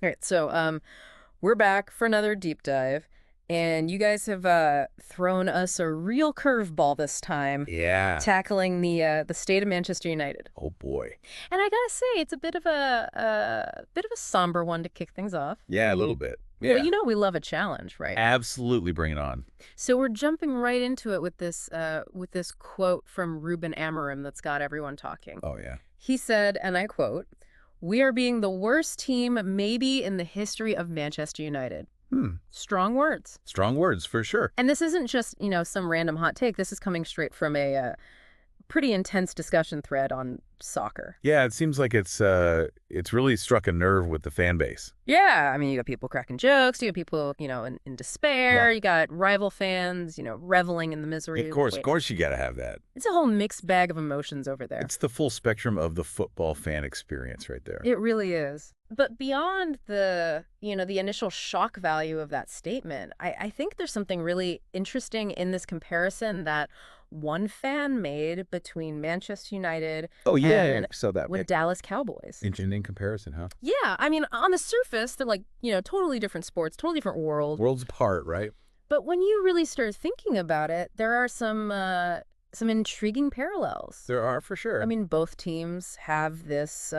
All right, so we're back for another deep dive, and you guys have thrown us a real curveball this time, Yeah. tackling the state of Manchester United. Oh boy. And I gotta say, it's a bit of a somber one to kick things off. Yeah, a little bit. But Yeah. you know we love a challenge, right? Absolutely, bring it on. So we're jumping right into it with this quote from Ruben Amorim that's got everyone talking. Oh yeah. He said, and I quote, "We are being the worst team maybe in the history of Manchester United." Strong words. Strong words for sure. And this isn't just, some random hot take. This is coming straight from a pretty intense discussion thread on soccer. Yeah, it seems like it's really struck a nerve with the fan base. Yeah, I mean, you got people cracking jokes. You got people, in despair. Yeah. You got rival fans, reveling in the misery. Of course, Wait, of course you got to have that. it's a whole mixed bag of emotions over there. It's the full spectrum of the football fan experience right there. It really is. But beyond the initial shock value of that statement, I think there's something really interesting in this comparison that one fan made between Manchester United Oh yeah, and so that with Dallas Cowboys. interesting comparison, huh? Yeah, I mean, on the surface, they're like, totally different sports, totally different world. Worlds apart, right? But when you really start thinking about it, there are some intriguing parallels. There are for sure. I mean, both teams have this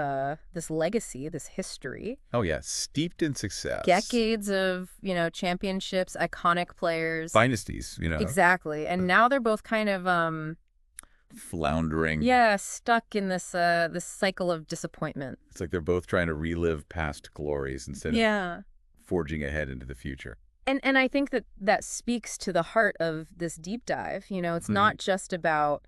legacy, this history. Oh yeah, steeped in success. Decades of, championships, iconic players. Dynasties, Exactly. And now they're both kind of floundering. yeah, stuck in this cycle of disappointment. It's like they're both trying to relive past glories instead of Yeah. forging ahead into the future. And I think that speaks to the heart of this deep dive. It's not just about,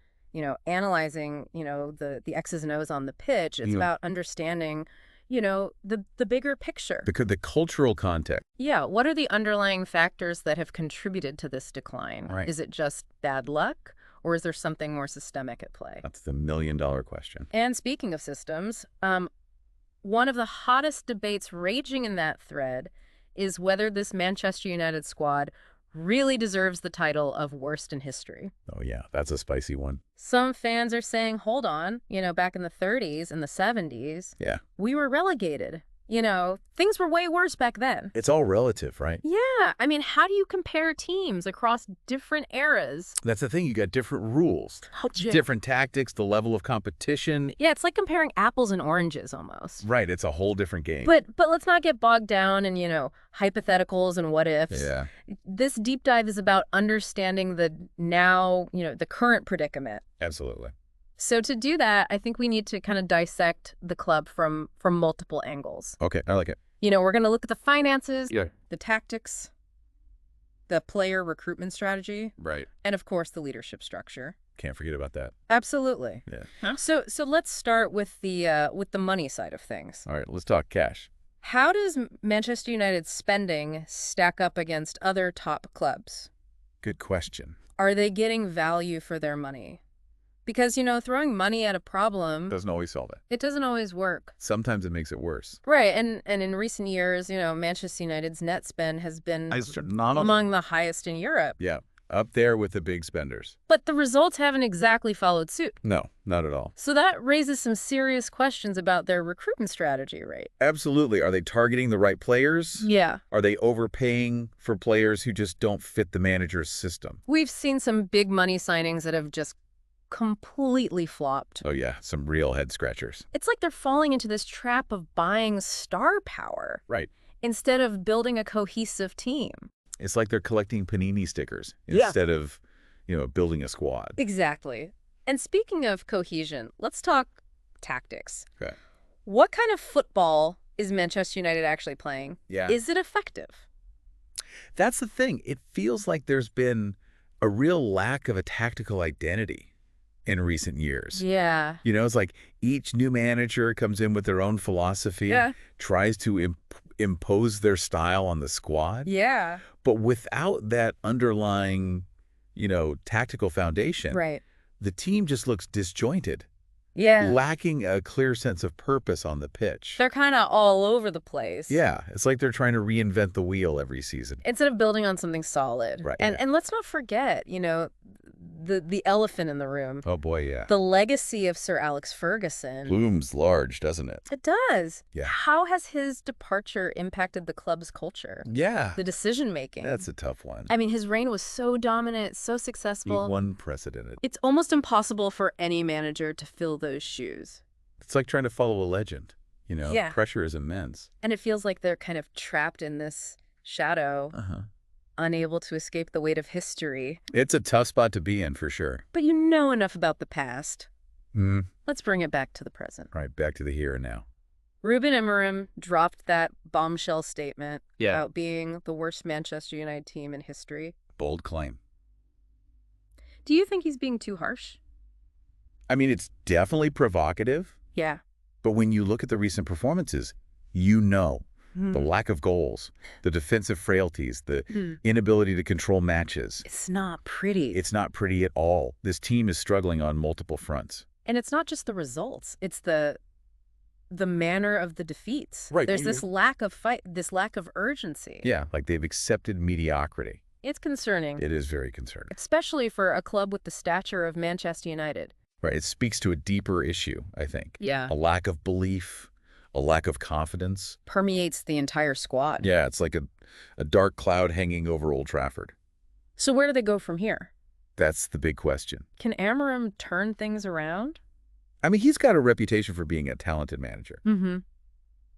analyzing, the X's and O's on the pitch. It's about understanding, the bigger picture. Because the cultural context. Yeah, what are the underlying factors that have contributed to this decline? Right. Is it just bad luck, or is there something more systemic at play? That's the million-dollar question. And speaking of systems, one of the hottest debates raging in that thread is whether this Manchester United squad really deserves the title of worst in history. Oh yeah, that's a spicy one. Some fans are saying, hold on, back in the 30s and the 70s, Yeah. we were relegated. Things were way worse back then. It's all relative, right? Yeah, I mean, how do you compare teams across different eras? That's the thing. You got different rules, Yeah. different tactics, the level of competition. Yeah, it's like comparing apples and oranges almost. Right, it's a whole different game. But let's not get bogged down in, hypotheticals and what ifs. Yeah. This deep dive is about understanding the now, the current predicament. Absolutely. So to do that, I think we need to kind of dissect the club from multiple angles. Okay, I like it. We're going to look at the finances, Yeah. the tactics, the player recruitment strategy, Right. and of course the leadership structure. Can't forget about that. Absolutely. Yeah. Huh? So let's start with the money side of things. All right, let's talk cash. How does Manchester United's spending stack up against other top clubs? Good question. Are they getting value for their money? Because, throwing money at a problem, Doesn't always solve it. it doesn't always work. Sometimes it makes it worse. Right, and in recent years, Manchester United's net spend has been among the highest in Europe. Yeah, up there with the big spenders. But the results haven't exactly followed suit. No, not at all. So that raises some serious questions about their recruitment strategy, right? Absolutely. Are they targeting the right players? Yeah. Are they overpaying for players who just don't fit the manager's system? We've seen some big money signings that have just completely flopped. Oh yeah, some real head scratchers. It's like they're falling into this trap of buying star power Right. instead of building a cohesive team. It's like they're collecting panini stickers Yeah. instead of, building a squad. Exactly. And speaking of cohesion, let's talk tactics. Okay. What kind of football is Manchester United actually playing? Yeah. Is it effective? That's the thing. It feels like there's been a real lack of a tactical identity in recent years. Yeah. It's like each new manager comes in with their own philosophy, Yeah. tries to impose their style on the squad. Yeah. But without that underlying, tactical foundation, Right. the team just looks disjointed, Yeah. lacking a clear sense of purpose on the pitch. They're kind of all over the place. Yeah, it's like they're trying to reinvent the wheel every season. Instead of building on something solid. Right, And yeah. and let's not forget, the elephant in the room. Oh, boy, yeah. The legacy of Sir Alex Ferguson. Looms large, doesn't it? It does. Yeah. How has his departure impacted the club's culture? Yeah. The decision-making? That's a tough one. I mean, his reign was so dominant, so successful. Unprecedented. It's almost impossible for any manager to fill those shoes. It's like trying to follow a legend. Yeah. Pressure is immense. And it feels like they're kind of trapped in this shadow, unable to escape the weight of history. It's a tough spot to be in, for sure. But you know enough about the past. Mm. Let's bring it back to the present. Right, back to the here and now. Ruben Amorim dropped that bombshell statement Yeah. about being the worst Manchester United team in history. Bold claim. Do you think he's being too harsh? I mean, it's definitely provocative, Yeah. but when you look at the recent performances, the lack of goals, the defensive frailties, the inability to control matches. It's not pretty. It's not pretty at all. This team is struggling on multiple fronts. And it's not just the results. It's the manner of the defeats. Right. There's this lack of fight, this lack of urgency. Yeah, like they've accepted mediocrity. It's concerning. It is very concerning. Especially for a club with the stature of Manchester United. Right. It speaks to a deeper issue, I think. Yeah. A lack of belief, a lack of confidence. Permeates the entire squad. Yeah, it's like a dark cloud hanging over Old Trafford. So where do they go from here? That's the big question. Can Amorim turn things around? I mean, he's got a reputation for being a talented manager. Mm-hmm.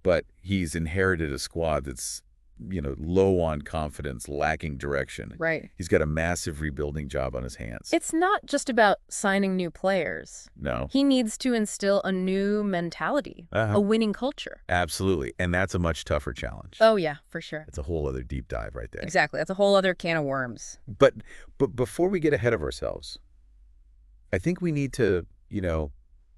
But he's inherited a squad that's, low on confidence, lacking direction. Right. He's got a massive rebuilding job on his hands. It's not just about signing new players. No. He needs to instill a new mentality, a winning culture. Absolutely. And that's a much tougher challenge. Oh, yeah, for sure. It's a whole other deep dive right there. Exactly. That's a whole other can of worms. But before we get ahead of ourselves, I think we need to,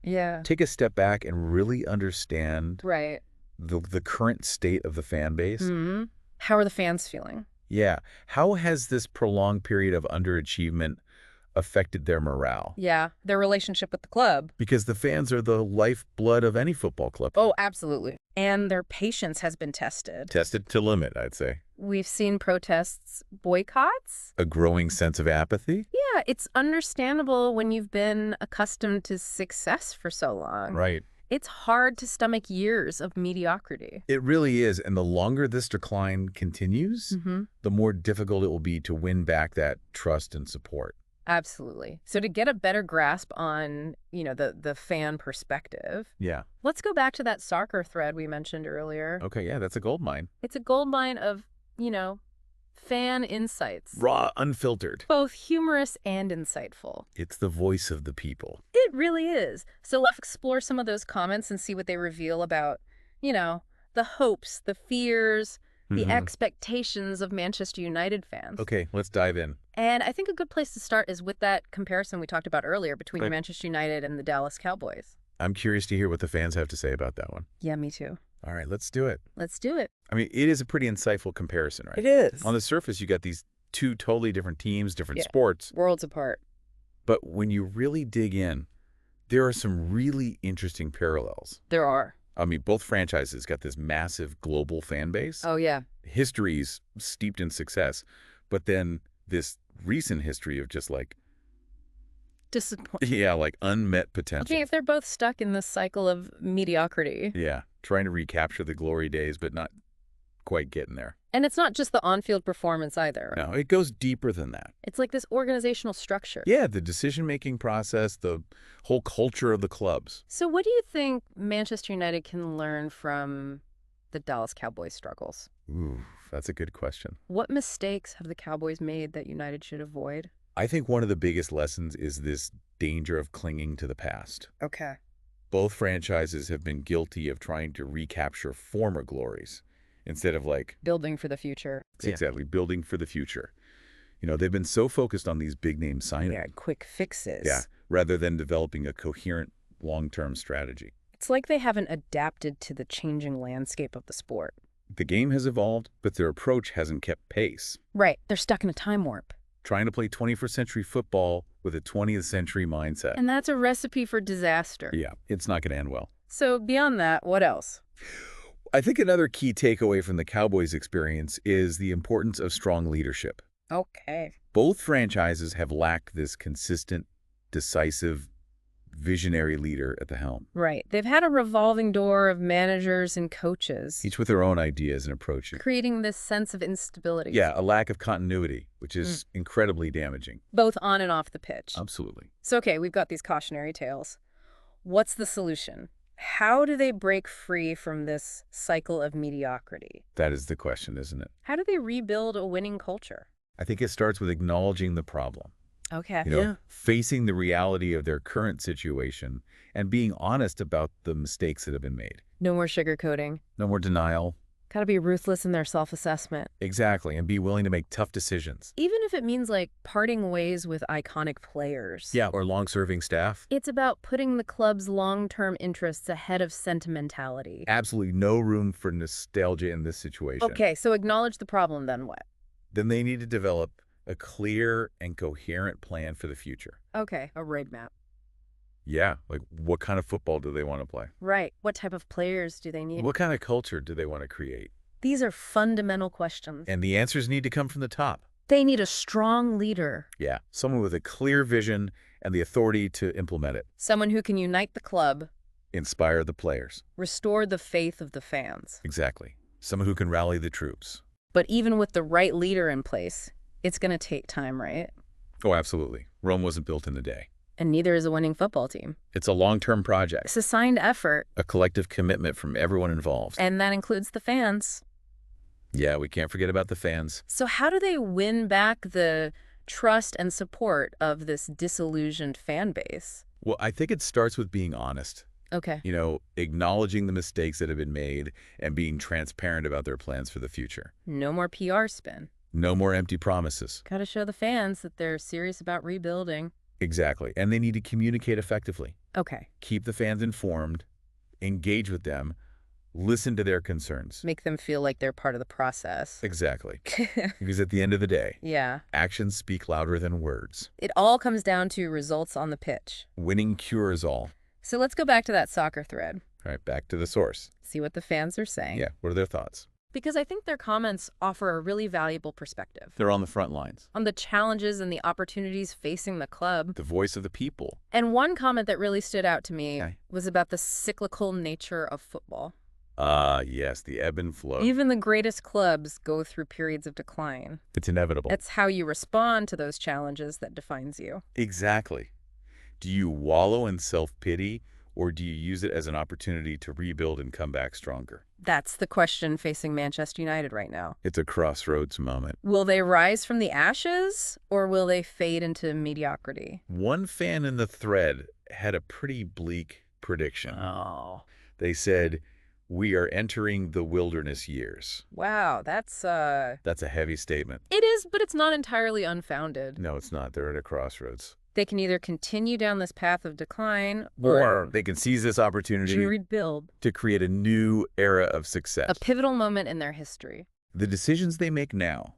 Yeah. take a step back and really understand Right. the current state of the fan base. Mm-hmm. How are the fans feeling? Yeah. How has this prolonged period of underachievement affected their morale? Yeah. Their relationship with the club. Because the fans are the lifeblood of any football club. Oh, absolutely. And their patience has been tested. Tested to limit, I'd say. We've seen protests, boycotts. A growing sense of apathy. Yeah, it's understandable when you've been accustomed to success for so long. Right. It's hard to stomach years of mediocrity. It really is. And the longer this decline continues, the more difficult it will be to win back that trust and support. Absolutely. So to get a better grasp on, the fan perspective, Yeah. let's go back to that soccer thread we mentioned earlier. Okay, yeah, that's a gold mine. It's a gold mine of, fan insights. Raw, unfiltered. Both humorous and insightful. It's the voice of the people. It really is. So let's explore some of those comments and see what they reveal about, the hopes, the fears, the expectations of Manchester United fans. Okay, let's dive in. And I think a good place to start is with that comparison we talked about earlier between Right. Manchester United and the Dallas Cowboys. I'm curious to hear what the fans have to say about that one. Yeah, me too. All right, let's do it. Let's do it. I mean, it is a pretty insightful comparison, right? It is. On the surface, you got these two totally different teams, different Yeah. sports. Worlds apart. But when you really dig in, there are some really interesting parallels. There are. I mean, both franchises got this massive global fan base. Oh, yeah. Histories steeped in success. But then this recent history of just like, Disappointing. yeah, like unmet potential. Okay, if they're both stuck in this cycle of mediocrity. Yeah, trying to recapture the glory days, but not quite getting there. And it's not just the on-field performance either. No, it goes deeper than that. It's like this organizational structure. Yeah, the decision-making process, the whole culture of the clubs. So what do you think Manchester United can learn from the Dallas Cowboys struggles? Ooh, that's a good question. What mistakes have the Cowboys made that United should avoid? I think one of the biggest lessons is this danger of clinging to the past. Okay. Both franchises have been guilty of trying to recapture former glories instead of like... Building for the future. Exactly, building for the future. They've been so focused on these big-name signings. Yeah, quick fixes. Yeah, rather than developing a coherent long-term strategy. It's like they haven't adapted to the changing landscape of the sport. The game has evolved, but their approach hasn't kept pace. Right. They're stuck in a time warp. Trying to play 21st century football with a 20th century mindset. And that's a recipe for disaster. Yeah, it's not going to end well. So beyond that, what else? I think another key takeaway from the Cowboys' experience is the importance of strong leadership. Okay. Both franchises have lacked this consistent, decisive, visionary leader at the helm, Right. They've had a revolving door of managers and coaches, each with their own ideas and approaches. creating this sense of instability. Yeah, a lack of continuity, which is incredibly damaging. Both on and off the pitch. Absolutely. So, okay, we've got these cautionary tales. What's the solution? How do they break free from this cycle of mediocrity? That is the question, isn't it? How do they rebuild a winning culture? I think it starts with acknowledging the problem. Okay. Facing the reality of their current situation and being honest about the mistakes that have been made. No more sugarcoating. No more denial. Got to be ruthless in their self-assessment. Exactly, and be willing to make tough decisions. Even if it means, like, parting ways with iconic players. Yeah, or long-serving staff. It's about putting the club's long-term interests ahead of sentimentality. Absolutely no room for nostalgia in this situation. Okay, so acknowledge the problem, then what? Then they need to develop a clear and coherent plan for the future. Okay, a roadmap. Yeah, like what kind of football do they want to play? Right. What type of players do they need? What kind of culture do they want to create? These are fundamental questions. And the answers need to come from the top. They need a strong leader. Yeah, someone with a clear vision and the authority to implement it. Someone who can unite the club, Inspire the players. restore the faith of the fans. Exactly. Someone who can rally the troops. But even with the right leader in place, it's going to take time, right? Oh, absolutely. Rome wasn't built in a day. And neither is a winning football team. It's a long-term project, It's a signed effort, a collective commitment from everyone involved. and that includes the fans. Yeah, we can't forget about the fans. So how do they win back the trust and support of this disillusioned fan base? Well, I think it starts with being honest. Okay. Acknowledging the mistakes that have been made and being transparent about their plans for the future. No more PR spin. No more empty promises. Got to show the fans that they're serious about rebuilding. Exactly. And they need to communicate effectively. Okay. Keep the fans informed, engage with them, listen to their concerns. Make them feel like they're part of the process. Exactly. Because at the end of the day, Yeah. actions speak louder than words. It all comes down to results on the pitch. Winning cures all. So let's go back to that soccer thread. All right, back to the source. See what the fans are saying. Yeah, what are their thoughts? Because I think their comments offer a really valuable perspective They're on the front lines. on the challenges and the opportunities facing the club. The voice of the people. And one comment that really stood out to me Okay. was about the cyclical nature of football. Yes, the ebb and flow. Even the greatest clubs go through periods of decline. It's inevitable. It's how you respond to those challenges that defines you. Exactly. Do you wallow in self-pity, or do you use it as an opportunity to rebuild and come back stronger? That's the question facing Manchester United right now. It's a crossroads moment. Will they rise from the ashes, or will they fade into mediocrity? One fan in the thread had a pretty bleak prediction. Oh. They said, "We are entering the wilderness years." Wow, that's That's a heavy statement. It is, but it's not entirely unfounded. No, it's not. They're at a crossroads. They can either continue down this path of decline Or they can seize this to opportunity rebuild, to create a new era of success. a pivotal moment in their history. The decisions they make now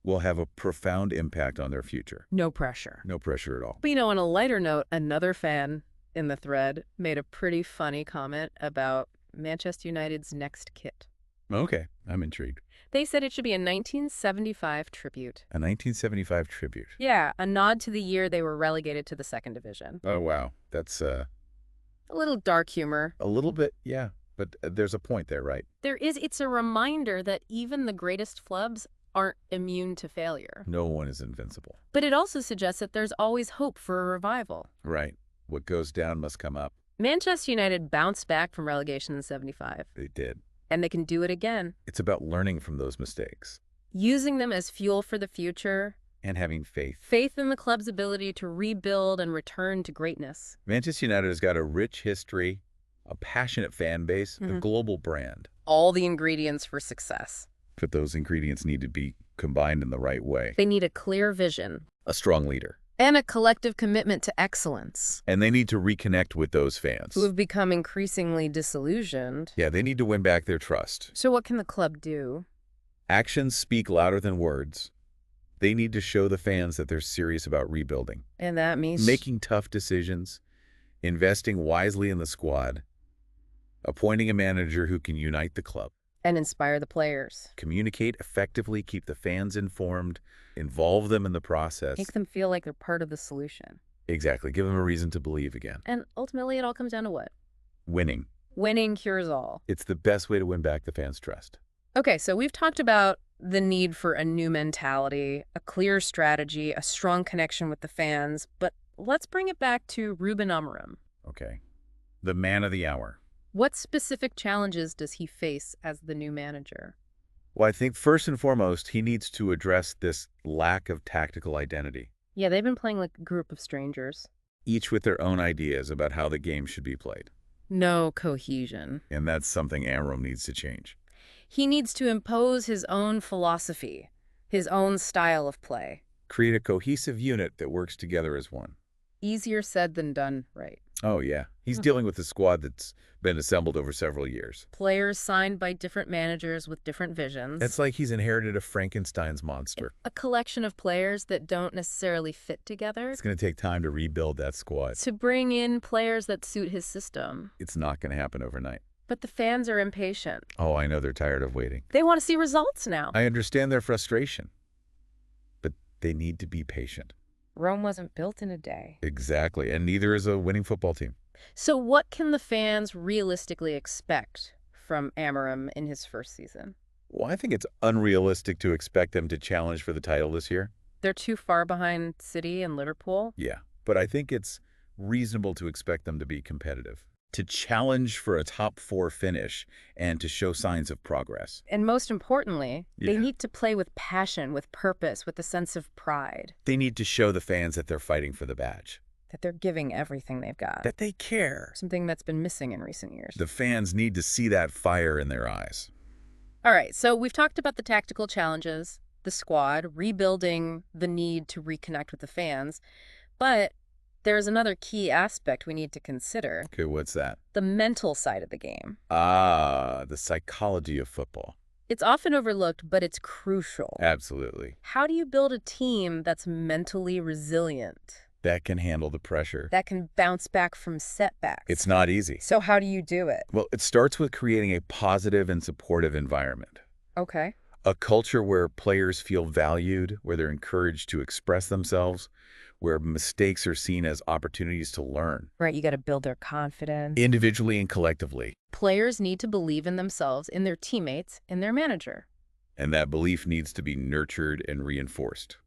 will have a profound impact on their future. No pressure. No pressure at all. But on a lighter note, another fan in the thread made a pretty funny comment about Manchester United's next kit. Okay, I'm intrigued. They said it should be a 1975 tribute. A 1975 tribute. Yeah, a nod to the year they were relegated to the second division. Oh, wow. That's A little dark humor. a little bit, yeah. But there's a point there, right? It's a reminder that even the greatest clubs aren't immune to failure. No one is invincible. But it also suggests that there's always hope for a revival. Right. What goes down must come up. Manchester United bounced back from relegation in '75, They did. and they can do it again, It's about learning from those mistakes using them as fuel for the future, and having faith. faith in the club's ability to rebuild and return to greatness. Manchester United has got a rich history, a passionate fan base, a global brand. All the ingredients for success. But those ingredients need to be combined in the right way. They need a clear vision A strong leader. and a collective commitment to excellence, And they need to reconnect with those fans. who have become increasingly disillusioned. Yeah, they need to win back their trust. So what can the club do? Actions speak louder than words. They need to show the fans that they're serious about rebuilding, And that means making tough decisions, investing wisely in the squad, appointing a manager who can unite the club. And inspire the players. Communicate effectively, keep the fans informed, involve them in the process. Make them feel like they're part of the solution. Exactly. Give them a reason to believe again. And ultimately, it all comes down to what? Winning. Winning cures all. It's the best way to win back the fans' trust. Okay, so we've talked about the need for a new mentality, a clear strategy, a strong connection with the fans, but let's bring it back to Ruben Amorim. Okay. The man of the hour. What specific challenges does he face as the new manager? Well, I think first and foremost, he needs to address this lack of tactical identity, Yeah, they've been playing like a group of strangers. each with their own ideas about how the game should be played. No cohesion. And that's something Amorim needs to change. He needs to impose his own philosophy, his own style of play. Create a cohesive unit that works together as one. Easier said than done, right? Oh, yeah. He's dealing with a squad that's been assembled over several years. Players signed by different managers with different visions. It's like he's inherited a Frankenstein's monster. A collection of players that don't necessarily fit together. It's going to take time to rebuild that squad. To bring in players that suit his system. It's not going to happen overnight. But the fans are impatient. Oh, I know they're tired of waiting. They want to see results now. I understand their frustration, but they need to be patient. Rome wasn't built in a day. Exactly, and neither is a winning football team. So what can the fans realistically expect from Amorim in his first season? Well, I think it's unrealistic to expect them to challenge for the title this year. They're too far behind City and Liverpool. Yeah, but I think it's reasonable to expect them to be competitive, to challenge for a top 4 finish, and to show signs of progress. And most importantly, they Yeah. need to play with passion, with purpose, with a sense of pride. They need to show the fans that they're fighting for the badge, That they're giving everything they've got. that they care. Something that's been missing in recent years. The fans need to see that fire in their eyes. All right, so we've talked about the tactical challenges, the squad, rebuilding the need to reconnect with the fans, but there's another key aspect we need to consider, Okay, what's that? the mental side of the game. The psychology of football. It's often overlooked, but it's crucial. Absolutely. How do you build a team that's mentally resilient, That can handle the pressure. that can bounce back from setbacks? It's not easy. So how do you do it? Well, it starts with creating a positive and supportive environment. Okay. A culture where players feel valued, where they're encouraged to express themselves, where mistakes are seen as opportunities to learn, Right, you got to build their confidence. individually and collectively. Players need to believe in themselves, in their teammates, in their manager. And that belief needs to be nurtured and reinforced.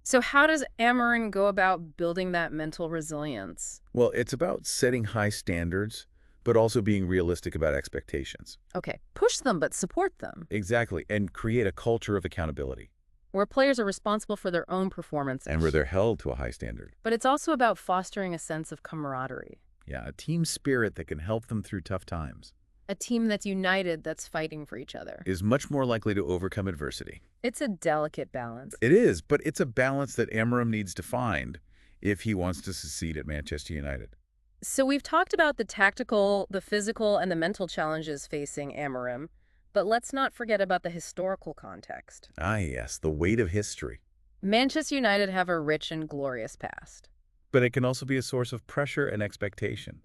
So how does Amorim go about building that mental resilience? Well, it's about setting high standards, but also being realistic about expectations. Okay, push them, but support them, Exactly, and create a culture of accountability, where players are responsible for their own performance. and where they're held to a high standard. But it's also about fostering a sense of camaraderie. Yeah, a team spirit that can help them through tough times A team that's united, that's fighting for each other. is much more likely to overcome adversity. It's a delicate balance. It is, but it's a balance that Amorim needs to find if he wants to succeed at Manchester United. So we've talked about the tactical, the physical, and the mental challenges facing Amorim, but let's not forget about the historical context. Ah, yes, the weight of history. Manchester United have a rich and glorious past. But it can also be a source of pressure and expectation.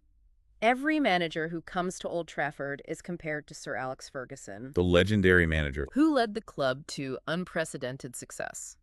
Every manager who comes to Old Trafford is compared to Sir Alex Ferguson, The legendary manager, who led the club to unprecedented success.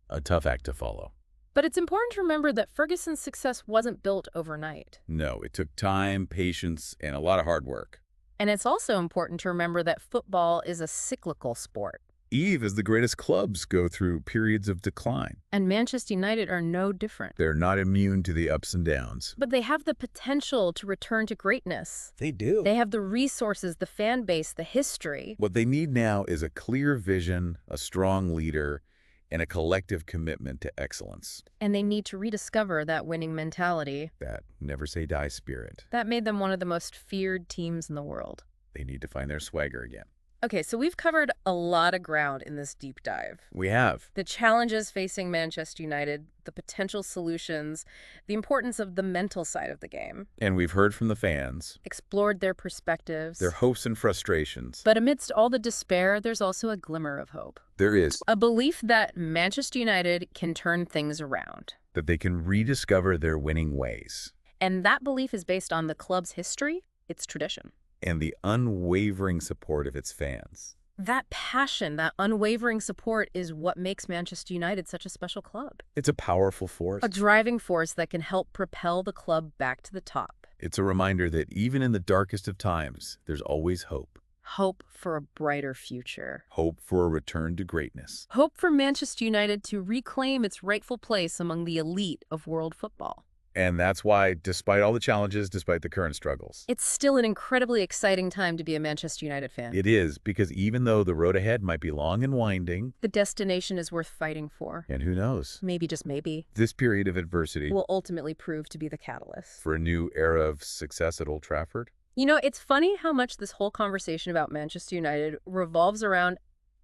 a tough act to follow. But it's important to remember that Ferguson's success wasn't built overnight. No, it took time, patience, and a lot of hard work. And it's also important to remember that football is a cyclical sport. As the greatest clubs go through periods of decline. And Manchester United are no different. They're not immune to the ups and downs. But they have the potential to return to greatness. They do. They have the resources, the fan base, the history. What they need now is a clear vision, a strong leader, and a collective commitment to excellence. And they need to rediscover that winning mentality That never say die spirit. that made them one of the most feared teams in the world. They need to find their swagger again. Okay, so we've covered a lot of ground in this deep dive. We have. The challenges facing Manchester United, the potential solutions, the importance of the mental side of the game, And we've heard from the fans, explored their perspectives. their hopes and frustrations. But amidst all the despair, there's also a glimmer of hope. There is A belief that Manchester United can turn things around. that they can rediscover their winning ways. And that belief is based on the club's history, its tradition. And the unwavering support of its fans. That passion, that unwavering support is what makes Manchester United such a special club. It's a powerful force. A driving force that can help propel the club back to the top. It's a reminder that even in the darkest of times, there's always hope. Hope for a brighter future. Hope for a return to greatness. Hope for Manchester United to reclaim its rightful place among the elite of world football. And that's why, despite all the challenges, despite the current struggles, It's still an incredibly exciting time to be a Manchester United fan. it is, because even though the road ahead might be long and winding, The destination is worth fighting for. and who knows, Maybe, just maybe, this period of adversity will ultimately prove to be the catalyst. for a new era of success at Old Trafford. You know, it's funny how much this whole conversation about Manchester United revolves around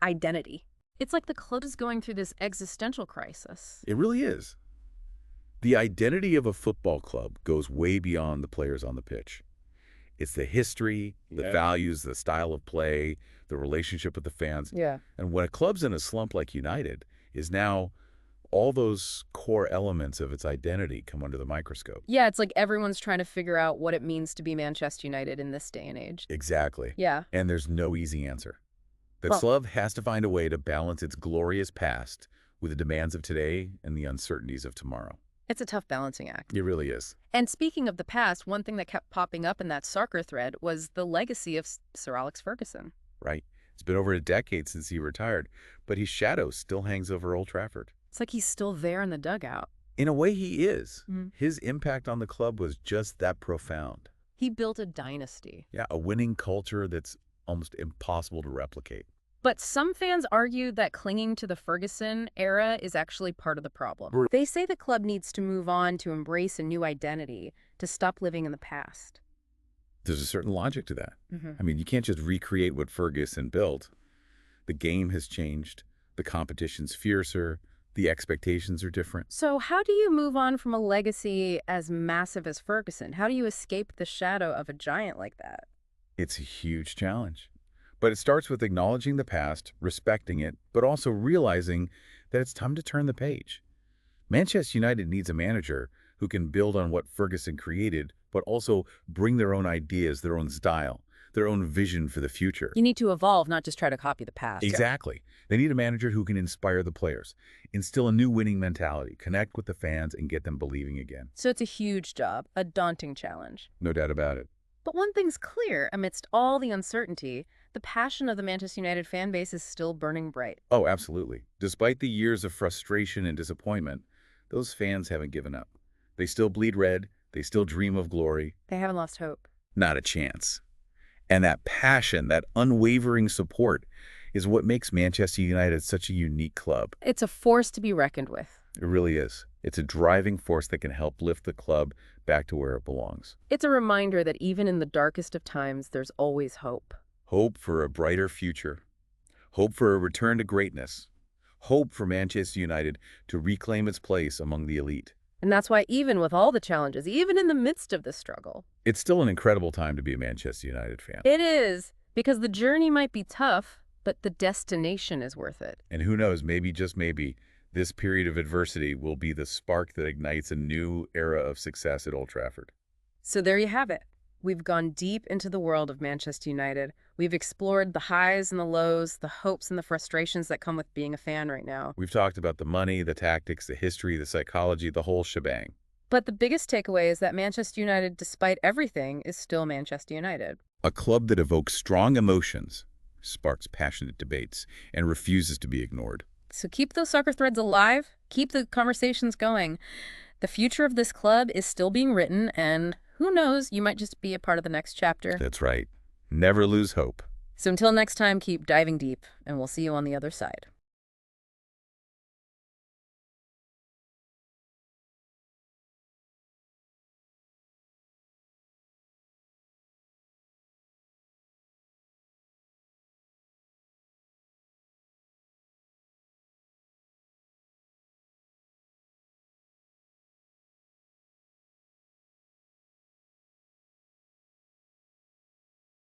identity. It's like the club is going through this existential crisis. It really is. The identity of a football club goes way beyond the players on the pitch. It's the history, the values, the style of play, the relationship with the fans. Yeah. And when a club's in a slump like United, is now all those core elements of its identity come under the microscope. Yeah, it's like everyone's trying to figure out what it means to be Manchester United in this day and age. Exactly. Yeah. And there's no easy answer. The Well- club has to find a way to balance its glorious past with the demands of today and the uncertainties of tomorrow. It's a tough balancing act. It really is. And speaking of the past, one thing that kept popping up in that soccer thread was the legacy of Sir Alex Ferguson. Right. It's been over a decade since he retired, but his shadow still hangs over Old Trafford. It's like he's still there in the dugout. In a way, he is. Mhm. His impact on the club was just that profound. He built a dynasty. Yeah, a winning culture that's almost impossible to replicate. But some fans argue that clinging to the Ferguson era is actually part of the problem. They say the club needs to move on to embrace a new identity, to stop living in the past. There's a certain logic to that. Mhm. I mean, you can't just recreate what Ferguson built. The game has changed. The competition's fiercer. The expectations are different. So how do you move on from a legacy as massive as Ferguson? How do you escape the shadow of a giant like that? It's a huge challenge. But it starts with acknowledging the past, respecting it, but also realizing that it's time to turn the page. Manchester United needs a manager who can build on what Ferguson created, but also bring their own ideas, their own style, their own vision for the future. You need to evolve, not just try to copy the past. Exactly. They need a manager who can inspire the players, instill a new winning mentality, connect with the fans, and get them believing again. So it's a huge job, a daunting challenge. No doubt about it. But one thing's clear, amidst all the uncertainty, the passion of the Manchester United fan base is still burning bright. Oh, absolutely. Despite the years of frustration and disappointment, those fans haven't given up. They still bleed red. They still dream of glory. They haven't lost hope. Not a chance. And that passion, that unwavering support, is what makes Manchester United such a unique club. It's a force to be reckoned with. It really is. It's a driving force that can help lift the club back to where it belongs. It's a reminder that even in the darkest of times, there's always hope. Hope for a brighter future. Hope for a return to greatness. Hope for Manchester United to reclaim its place among the elite. And that's why even with all the challenges, even in the midst of this struggle, It's still an incredible time to be a Manchester United fan. it is, because the journey might be tough, but the destination is worth it. And who knows, maybe, just maybe, this period of adversity will be the spark that ignites a new era of success at Old Trafford. So there you have it. We've gone deep into the world of Manchester United. We've explored the highs and the lows, the hopes and the frustrations that come with being a fan right now. We've talked about the money, the tactics, the history, the psychology, the whole shebang. But the biggest takeaway is that Manchester United, despite everything, is still Manchester United. A club that evokes strong emotions, sparks passionate debates, and refuses to be ignored. So keep those soccer threads alive. Keep the conversations going. The future of this club is still being written, and who knows, you might just be a part of the next chapter. That's right. Never lose hope. So until next time, keep diving deep, and we'll see you on the other side.